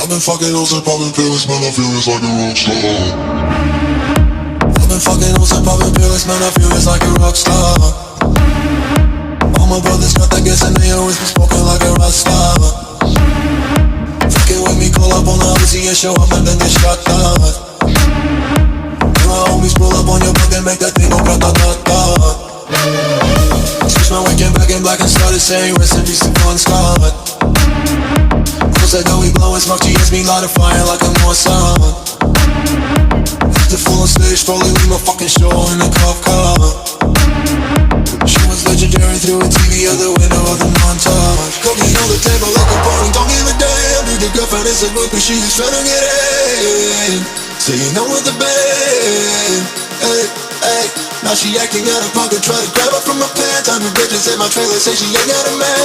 I've been fucking hoes and popping pills, man, I feel it's like a rock star. I've been fucking hoes and popping pills, man, I feel it's like a rock star. All my brothers got that gas and they always been smoking like a rock star. Fucking with me, call up on the Uzi and show up and then get shot down. My homies pull up on your block and make that thing go grata-ta-ta. Switch my weekend back in black and started saying rest in peace to Bon Scott. Close that door, we blowin' smoke, GS me light a fire like a Mossad. After full on stage, probably leave my fucking show in a cop car. She was legendary through a TV out the window of the montage. Cooking on the table like a party, don't give a damn. Dude, your girlfriend is a groupie, she just tryna get in. Saying I'm with the band, hey, hey. Now she acting out of pocket, try to grab her from my pants. I'm the bitches in my trailer, say she ain't got a man.